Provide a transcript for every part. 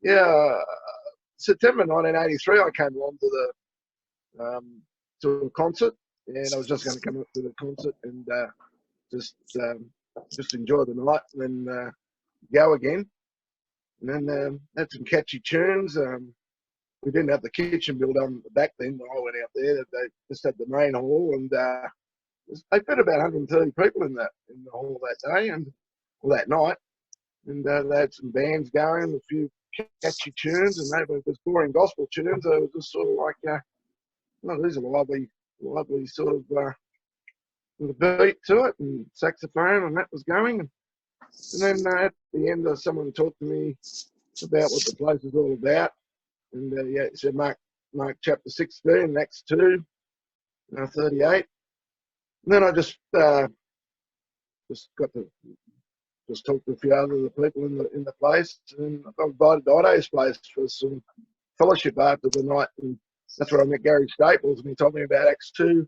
Yeah, September 1983, I came along to a concert, and I was just going to come up to the concert and just just enjoy the night, and then go again. And then had some catchy tunes. We didn't have the kitchen built on back then when I went out there. They just had the main hall, and they fit about 130 people in the hall that day and that night. And they had some bands going, a few catchy tunes, and they were just boring gospel tunes. They were just sort of like, these are lovely sort of with a beat to it, and saxophone, and that was going. And then at the end, someone talked to me about what the place is all about. And yeah, it said Mark chapter 16, Acts 2, 38. And then I just got to just talk to a few other people in the place, and I got invited to Otto's place for some fellowship after the night, and that's where I met Gary Staples, and he told me about Acts 2.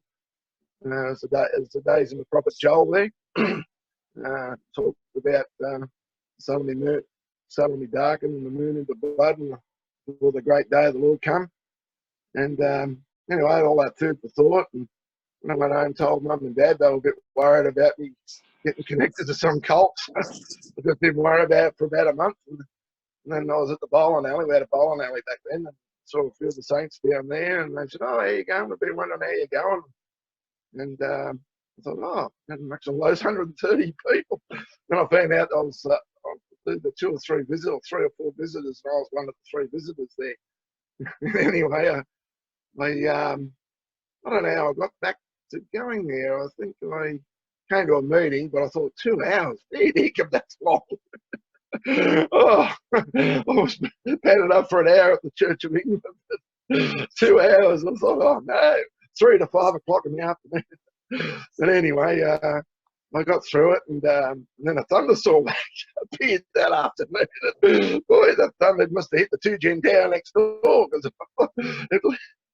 It's the days in the prophet Joel there. Talked about suddenly darkened and the moon into blood, and before the great day of the Lord come. And anyway, all that food for thought. And when I went home, told Mum and Dad, they were a bit worried about me getting connected to some cult. I've just been worried about it for about a month. And then I was at the bowling alley. We had a bowling alley back then, and saw a few of the saints down there. And they said, "Oh, how you going? We've been wondering how you're going." And I thought, oh, that makes all those 130 people. Then I found out I was the 2 or 3 visitors, or 3 or 4 visitors, and I was one of the 3 visitors there. Anyway, I don't know how I got back to going there. I think I came to a meeting, but I thought 2 hours. That's long. Oh, I was padded up for an hour at the Church of England. 2 hours. I thought, oh no, 3 to 5 o'clock in the afternoon. But anyway, I got through it, and then a thunderstorm appeared that afternoon. Boy, that thunder must have hit the 2 gen tower next door, because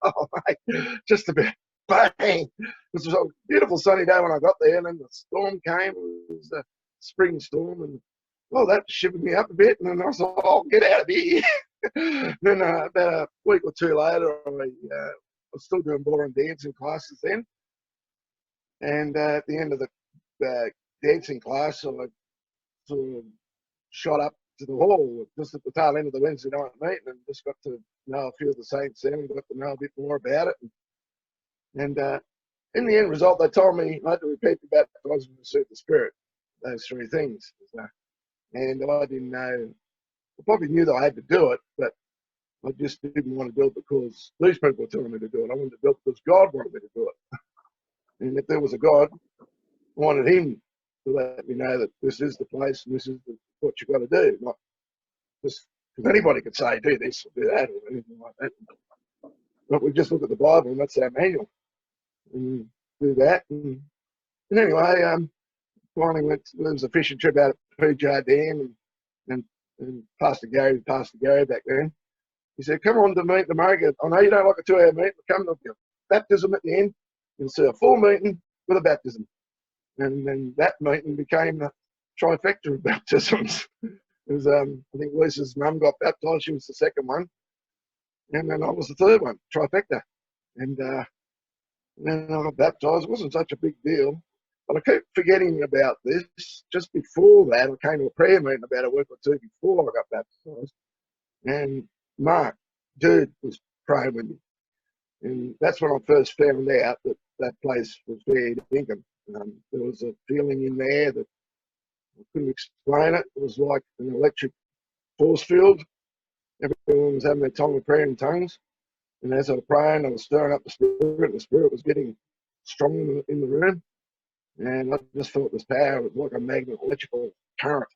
oh mate, just a bit bang. It was a beautiful sunny day when I got there, and then the storm came. It was a spring storm, and well, that shivered me up a bit, and then I thought, "Oh, get out of here." Then about a week or 2 later, I was still doing ballroom dancing classes then, and at the end of the dancing class, I sort of shot up to the hall just at the tail end of the Wednesday night meeting, and just got to know a few of the saints then, and got to know a bit more about it. And in the end result, they told me I had to repeat the baptism and receive the Spirit, those 3 things. And I didn't know, I probably knew that I had to do it, but I just didn't want to do it because these people were telling me to do it. I wanted to do it because God wanted me to do it. And if there was a God, I wanted him to let me know that this is the place and this is what you've got to do. Not just because anybody could say, do this or do that or anything like that. But we just look at the Bible, and that's our manual. And do that. And anyway, finally there was a fishing trip out at PJ Dam, and Pastor Gary back then. He said, "Come on to meet the Margaret. I know you don't like a 2-hour meeting, but come to your baptism at the end. You'll see a full meeting with a baptism." And then that meeting became a trifecta of baptisms. It was, I think Lisa's mum got baptised. She was the second one. And then I was the third one, trifecta. And then I got baptised. It wasn't such a big deal. But I keep forgetting about this. Just before that, I came to a prayer meeting about a week or 2 before I got baptised. And Mark, dude, was praying with me. And that's when I first found out that that place was fair dinkum. There was a feeling in there that I couldn't explain it. It was like an electric force field. Everyone was having their tongue of prayer in tongues. And as I was praying, I was stirring up the Spirit. The Spirit was getting strong in the room. And I just felt this power. It was like a magnet electrical current.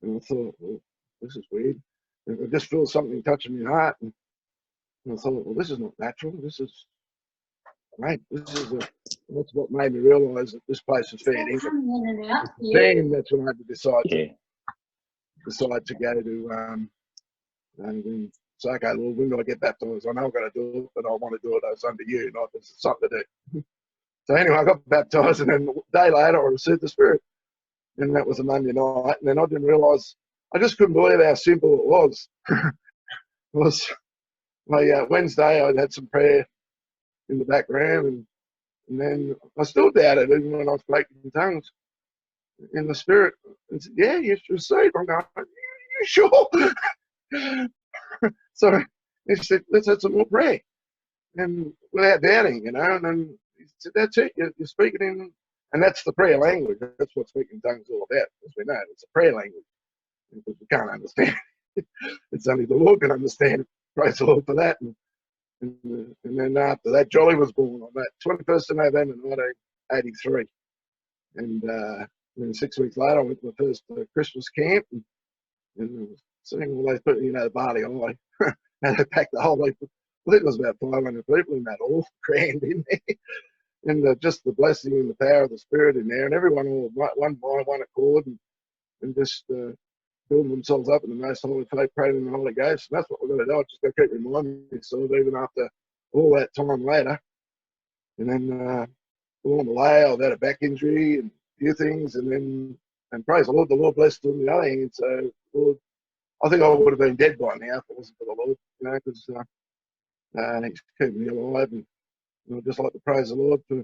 And I thought, well, this is weird. And I just felt something touching my heart. And I thought, well, this is not natural. This is great. That's what made me realise that this place is fair dinkum. Then that's when I had to decide to go to and say, okay, well, when do I get baptised? I know I've got to do it, but I want to do it as under you, not as something to do. So anyway, I got baptised, and then a day later I received the Spirit. And that was a Monday night. And then I didn't realise I just couldn't believe how simple it was. It was my Wednesday, I had some prayer in the background, and then I still doubted even when I was speaking in tongues in the spirit. And said, yeah, you received. I'm going, you sure? So he said, let's have some more prayer. And without doubting, and then he said, that's it, you're speaking in, and that's the prayer language. That's what speaking tongues is all about, as we know. It's a prayer language, because we can't understand. It's only the Lord can understand. Praise the Lord for that. And then after that, Jolly was born on that 21st of November 1983. And then 6 weeks later, I went to my first Christmas camp, and seeing all those people, the Barley High, and they packed the whole heap. I think it was about 500 people in that all crammed in there. And just the blessing and the power of the Spirit in there, and everyone all one by one accord, and just building themselves up in the most holy faith, praying in the Holy Ghost. And that's what we're going to do. I just got to keep reminding myself, even after all that time later. And then along the way, I've had a back injury and a few things, and praise the Lord blessed on the other hand. So, Lord, I think I would have been dead by now if it wasn't for the Lord, because He's keeping me alive. And I'd just like to praise the Lord for